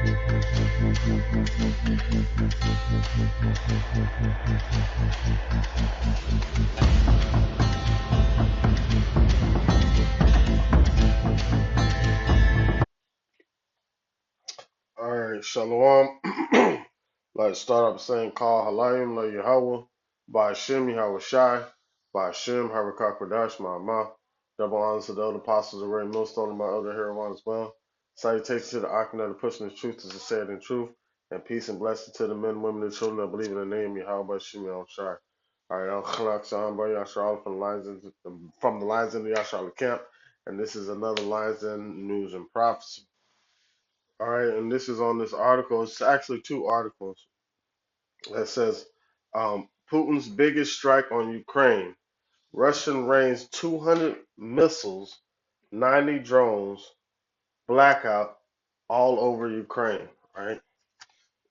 All right, Shalom. Let's start up saying Call Halayim La Yahweh by Hashem Yahweh Shai by Hashem Harakah Kodash Ma'amah. Double honors to the other apostles of Ray Millstone and my other hero as well. Salutations to the Archon of the pushing the truth as it said in truth, and peace and blessing to the men, women, and children that believe in the name Yahweh by Hashem Yahweh Shai. All right, Al Khalak Sa'am Bar Yashar from the Lions in the Yashar camp, and this is another Lions in News and Prophecy. All right, and this is on this article. It's actually two articles that says Putin's biggest strike on Ukraine. Russian rains 200 missiles, 90 drones, blackout all over Ukraine. Right,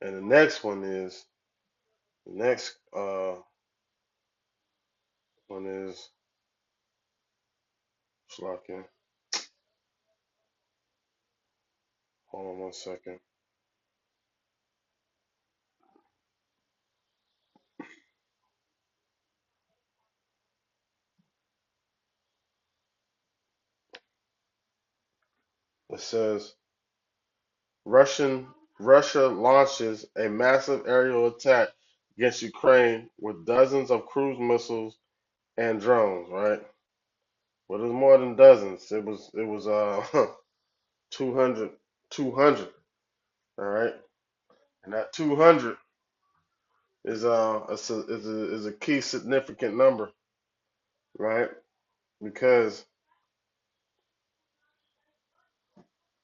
and the next one is the next one is Slovakia. Hold on one second. It says Russia launches a massive aerial attack against Ukraine with dozens of cruise missiles and drones, right? Well, there's more than dozens. It was 200, 200, all right? And that 200 is a key significant number, right? Because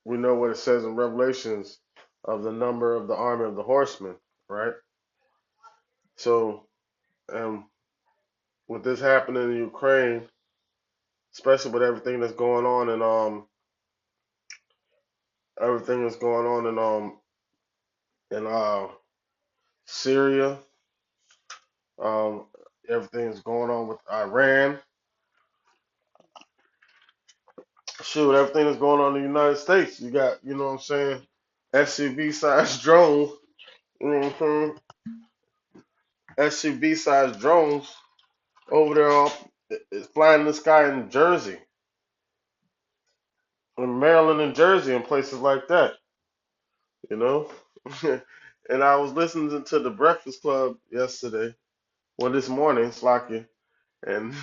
we know what it says in Revelations of the number of the army of the horsemen, right? So, um, with this happening in Ukraine, especially with everything that's going on and everything that's going on in Syria, um everything that's going on with Iran, shoot, everything that's going on in the United States. You got, you know what I'm saying, SUV sized drones, you know what I'm saying? SUV sized drones over there flying in the sky in Jersey, in Maryland and Jersey and places like that, you know? And I was listening to the Breakfast Club yesterday, well, this morning, Slocky, and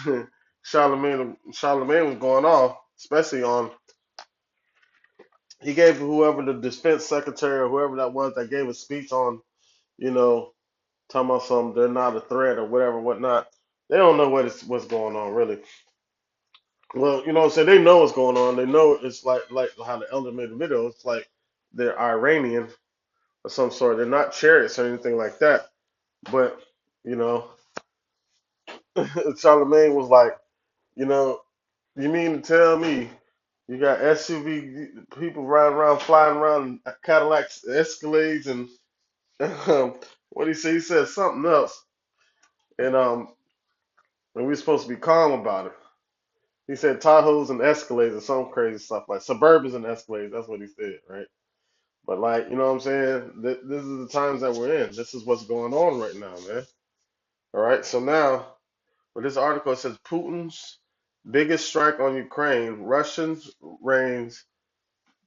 Charlemagne was going off, especially on, he gave whoever the defense secretary or whoever that was that gave a speech on, you know, talking about some they're not a threat or whatever, whatnot. They don't know what's going on really. Well, you know what I'm saying? They know what's going on. They know it's like how the elder made the video. It's like they're Iranian or some sort. They're not chariots or anything like that. But, you know, Charlemagne was like, you know, you mean to tell me you got SUV people riding around, flying around in Cadillacs, Escalades, and what he said? He said something else, and and we're supposed to be calm about it. He said Tahoes and Escalades or some crazy stuff like Suburbans and Escalades. That's what he said, right? But like, you know what I'm saying? This is the times that we're in. This is what's going on right now, man. All right. So now, with this article, it says Putin's biggest strike on Ukraine. Russians rains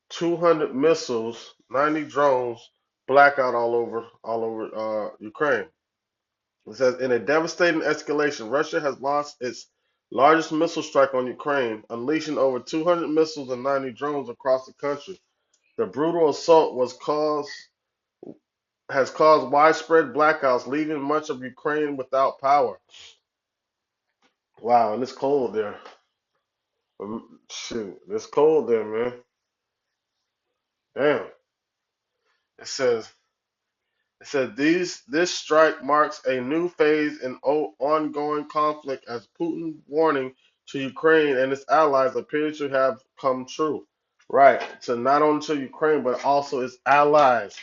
200 missiles, 90 drones, blackout all over Ukraine. It says in a devastating escalation, Russia has launched its largest missile strike on Ukraine, unleashing over 200 missiles and 90 drones across the country. The brutal assault has caused widespread blackouts, leaving much of Ukraine without power. Wow, and it's cold there. Shoot, it's cold there, man. Damn. It says this strike marks a new phase in ongoing conflict as Putin's warning to Ukraine and its allies appears to have come true. Right. So not only to Ukraine but also its allies.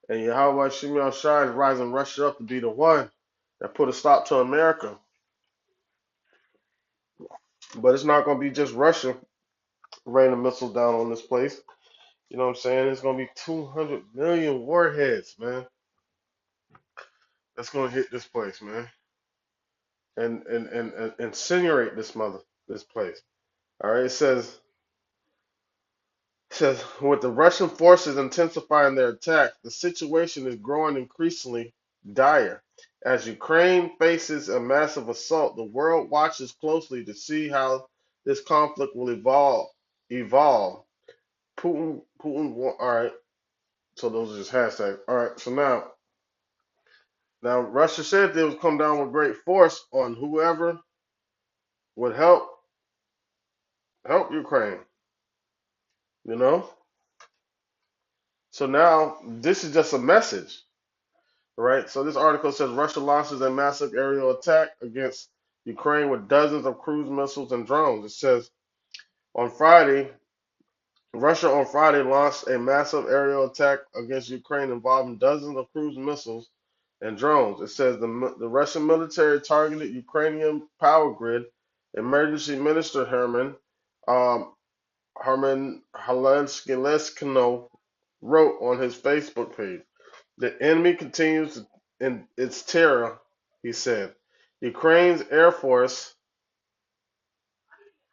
And Yahweh Shimon Shai is rising Russia up to be the one that put a stop to America. But it's not going to be just Russia raining missiles down on this place. You know what I'm saying? It's gonna be 200 million warheads, man. That's gonna hit this place, man, and incinerate this place. All right. It says with the Russian forces intensifying their attack, the situation is growing increasingly dire. As Ukraine faces a massive assault, the world watches closely to see how this conflict will evolve. All right. So those are just hashtags. All right. So now Russia said they would come down with great force on whoever would help Ukraine. You know. So now this is just a message. Right? So this article says Russia launches a massive aerial attack against Ukraine with dozens of cruise missiles and drones. It says on Friday, Russia on Friday launched a massive aerial attack against Ukraine involving dozens of cruise missiles and drones. It says the Russian military targeted Ukrainian power grid. Emergency Minister um, Herman Halenskyleskno wrote on his Facebook page. The enemy continues in its terror, he said. Ukraine's Air Force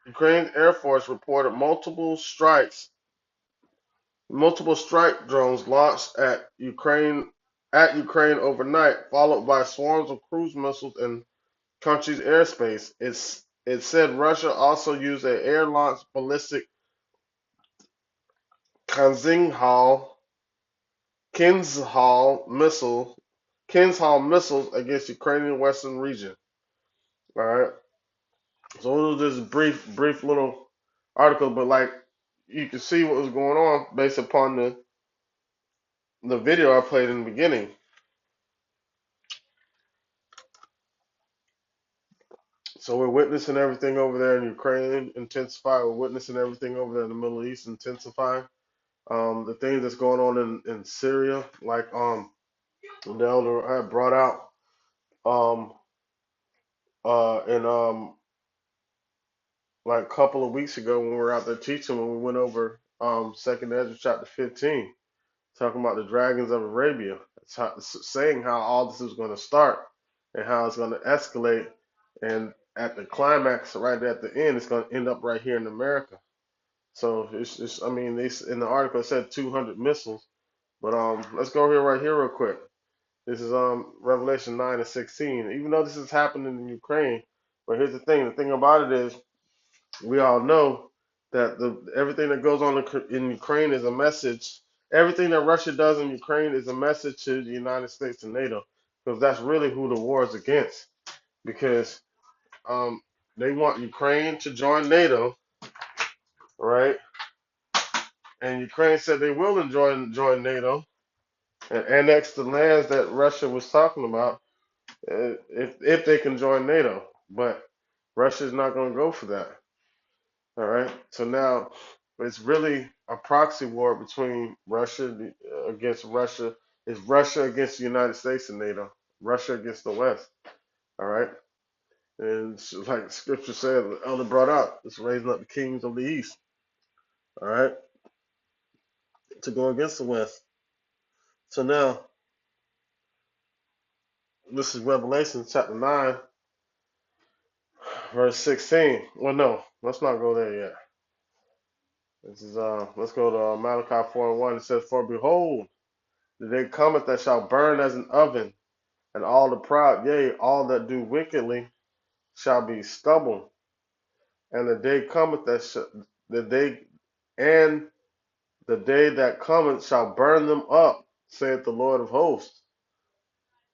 Ukraine's Air Force reported multiple strike drones launched at Ukraine overnight, followed by swarms of cruise missiles in country's airspace. It said Russia also used an air-launched ballistic Kinzhal Kinzhal missile Kinzhal missiles against Ukrainian western region. All right. So it was just brief little article, but like you can see what was going on based upon the video I played in the beginning. So we're witnessing everything over there in Ukraine intensify. We're witnessing everything over there in the Middle East intensify. The things that's going on in Syria, like the elder had brought out um in like a couple of weeks ago when we were out there teaching when we went over Second Ezra chapter 15, talking about the dragons of Arabia. Saying how all this is going to start and how it's going to escalate, and at the climax, right at the end, it's going to end up right here in America. So I mean, in the article it said 200 missiles, but let's go here right here real quick. This is Revelation 9 and 16. Even though this is happening in Ukraine, but here's the thing. The thing about it is we all know that everything that goes on in Ukraine is a message. Everything that Russia does in Ukraine is a message to the United States and NATO, because that's really who the war is against. Because um, they want Ukraine to join NATO, right? And Ukraine said they will join NATO and annex the lands that Russia was talking about if they can join NATO. But Russia's not going to go for that. All right. So now it's really a proxy war between Russia against Russia. It's Russia against the United States and NATO. Russia against the West. All right. And like Scripture said, the elder brought out, it's raising up the kings of the East. All right. To go against the West. So now this is Revelation chapter 9, verse 16. Well, no, let's not go there yet. This is let's go to Malachi 4 and 1. It says, "For behold, the day cometh that shall burn as an oven, and all the proud, yea, all that do wickedly, shall be stubble. And the day cometh the day and the day that cometh shall burn them up, saith the Lord of hosts,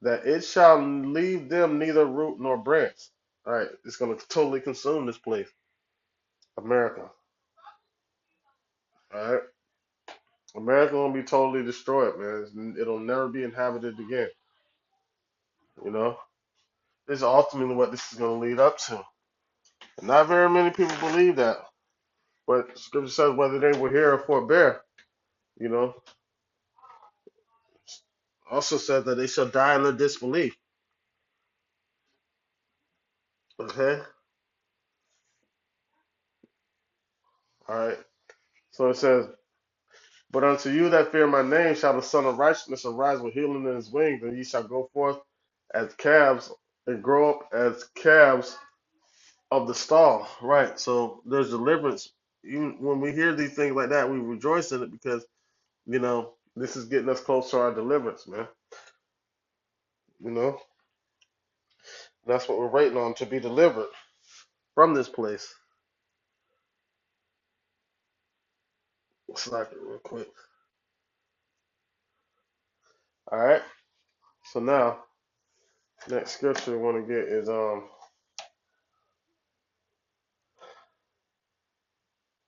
that it shall leave them neither root nor branch." All right, it's going to totally consume this place, America. All right, America gonna be totally destroyed, man. It'll never be inhabited again. You know, this is ultimately what this is gonna lead up to. And not very many people believe that. But Scripture says whether they will hear or forbear, you know, also said that they shall die in their disbelief. Okay? All right. So it says, But unto you that fear my name shall the Son of Righteousness arise with healing in his wings, and ye shall go forth as calves and grow up as calves of the stall. Right. So there's deliverance. Even when we hear these things like that, we rejoice in it because, this is getting us close to our deliverance, man. You know, that's what we're waiting on, to be delivered from this place. Slack it real quick. All right. So now, next scripture we want to get is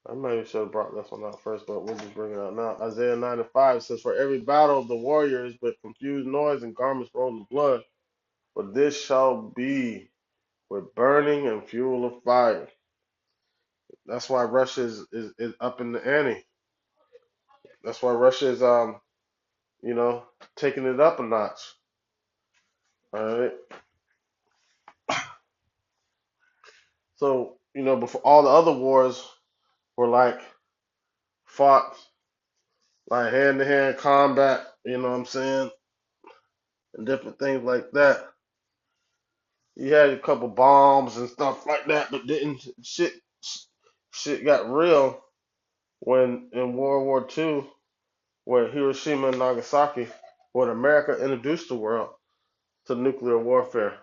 I maybe should have brought this one out first, but we'll just bring it out now. Isaiah 9:5 says, "For every battle of the warrior is with confused noise and garments rolled in blood, but this shall be with burning and fuel of fire." That's why Russia is up in the ante. That's why Russia is you know, taking it up a notch. All right. So, before all the other wars were like fought like hand to hand combat, you know what I'm saying? And different things like that. You had a couple bombs and stuff like that, but didn't shit got real when in World War II, where Hiroshima and Nagasaki, when America introduced the world to nuclear warfare.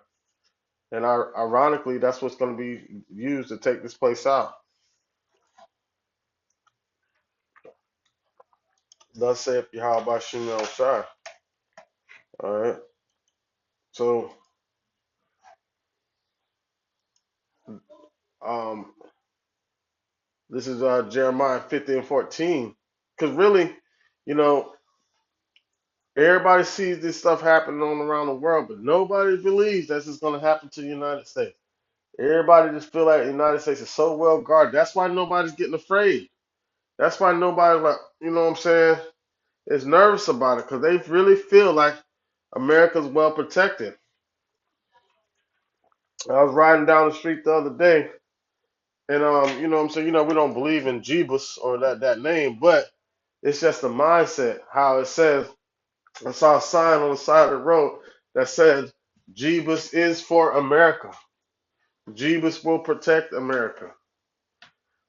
And ironically, that's what's going to be used to take this place out. Thus saith Yahweh Shem Shai. All right. So, um, this is Jeremiah 50:14. Because really, you know, everybody sees this stuff happening on around the world, but nobody believes that's just going to happen to the United States. Everybody just feel like the United States is so well guarded. That's why nobody's getting afraid. That's why nobody, like, you know what I'm saying, is nervous about it because they really feel like America's well protected. I was riding down the street the other day, and you know what I'm saying, we don't believe in Jeebus or that name, but it's just the mindset. How it says, I saw a sign on the side of the road that says, "Jeebus is for America. Jeebus will protect America."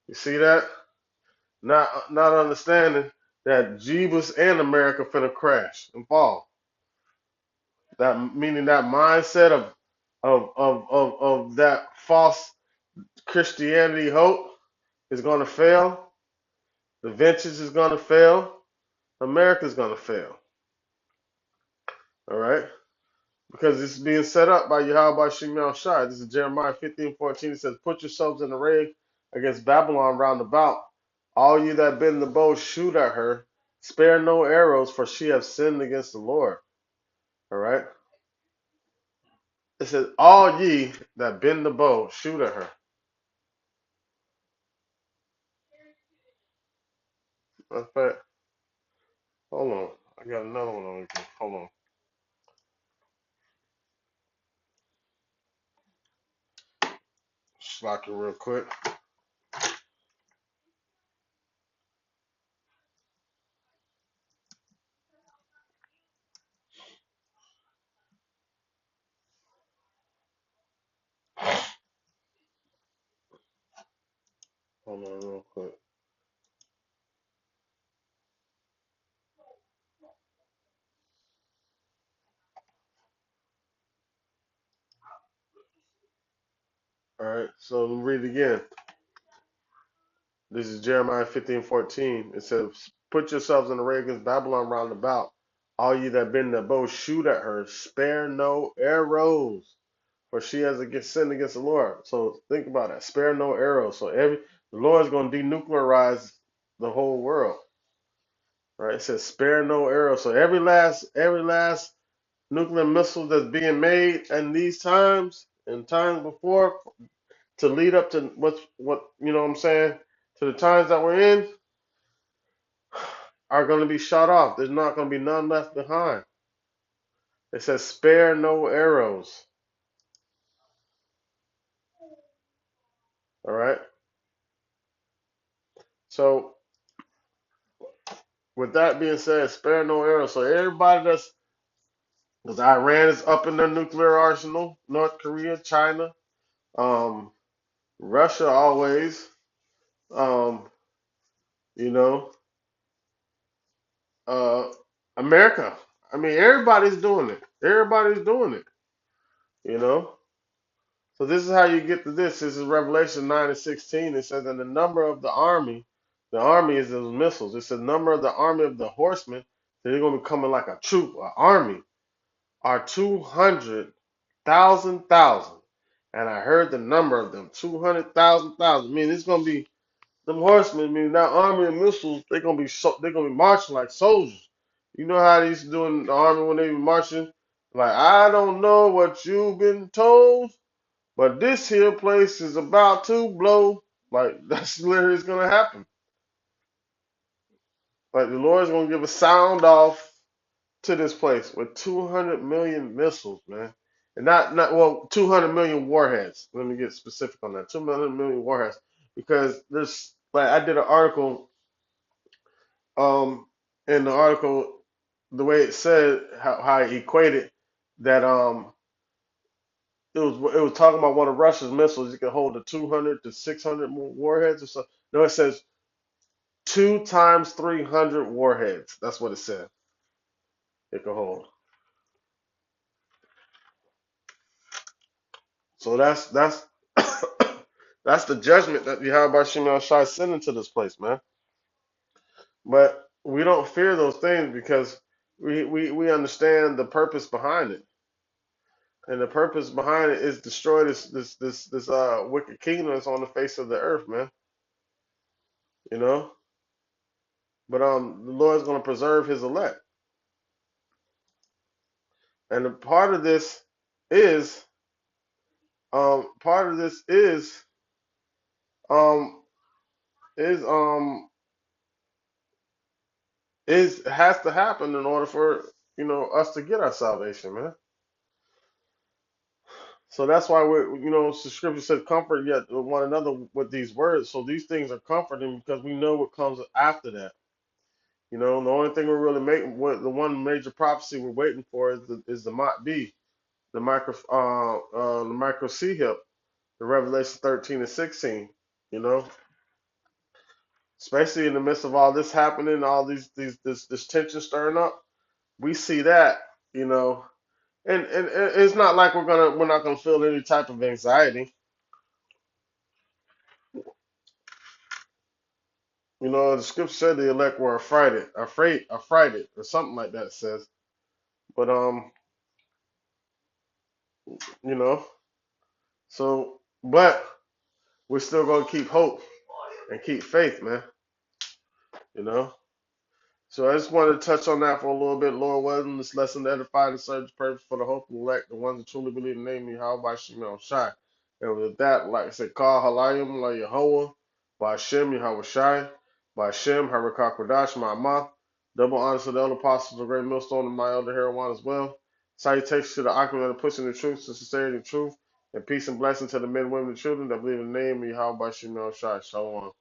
You see that? Not understanding that Jeebus and America finna crash and fall. That meaning that mindset of that false Christianity hope is gonna fail. The ventures is gonna fail. America's gonna fail. All right? Because it's being set up by Yahweh Shem Shai. This is Jeremiah 15:14. It says, "Put yourselves in array against Babylon round about. All you that bend the bow, shoot at her. Spare no arrows, for she hath sinned against the Lord." All right? It says, "All ye that bend the bow, shoot at her." In fact, hold on. I got another one on here. Hold on. Slack it real quick. Hold on real quick. All right, so let me read it again. This is Jeremiah 15:14. It says, "Put yourselves in array against Babylon round about. All ye that bend the bow, shoot at her. Spare no arrows, for she has sinned against the Lord." So think about that. Spare no arrows. So the Lord's going to denuclearize the whole world. Right? It says, "Spare no arrows." So every last nuclear missile that's being made in these times and times before to lead up to what you know what I'm saying, to the times that we're in, are going to be shot off. There's not going to be none left behind. It says, "Spare no arrows." All right. So with that being said, spare no arrow. So everybody that's because Iran is up in their nuclear arsenal, North Korea, China, um, Russia always, um, you know, uh, America. I mean, everybody's doing it. Everybody's doing it. You know. So this is how you get to this. This is Revelation 9:16. It says, "And the number of the army is those missiles." It says, "Number of the army of the horsemen, they're going to be coming like a troop, an army, are 200,000,000. And I heard the number of them, 200,000,000. I mean, it's going to be them horsemen. I mean, that army of missiles, they're going to be marching like soldiers. You know how they used to do in the army when they were marching? Like, I don't know what you've been told, but this here place is about to blow. Like that's literally what's gonna happen. Like the Lord's gonna give a sound off to this place with 200 million missiles, man, and not well 200 million warheads. Let me get specific on that. 200 million warheads because there's like I did an article, um, in the article the way it said how it equated that it was talking about one of Russia's missiles. You can hold the 200 to 600 warheads or so. No, it says 2 times 300 warheads. That's what it said. It could hold. So that's that's the judgment that Yahweh Shimon Shai sent into this place, man. But we don't fear those things because we understand the purpose behind it, and the purpose behind it is destroy this wicked kingdom that's on the face of the earth, man. You know. But the Lord's going to preserve His elect, and a is part of this um is is has to happen in order for us to get our salvation, man. So that's why the scripture said, "Comfort yet one another with these words." So these things are comforting because we know what comes after that. The only thing we're really making, what the one major prophecy we're waiting for is the Mach B, the micro C hip, the Revelation 13 and 16. You know, especially in the midst of all this happening, all this tension stirring up, we see that. You know, and it's not like we're not gonna feel any type of anxiety. The scripture said the elect were affrighted, or something like that it says. But you know, but we're still gonna keep hope and keep faith, man. You know. So I just wanted to touch on that for a little bit. Lord willing, this lesson to edify and serve the purpose for the hope of the elect, the ones that truly believe in the name of Yahweh Shemel Shai. And with that, like I said, call Halayim La Yehovah, by Shem Yahweh Shai, by Shem Harakah Kodash Ma'amah. Double honors to the elder apostles, the great millstone, and my elder Heroin as well. Salutations to the Akim that are pushing the truth, to sincerity and truth, and peace and blessing to the men, women, and children that believe in the name of Yahweh Shemel Shai. Shalom.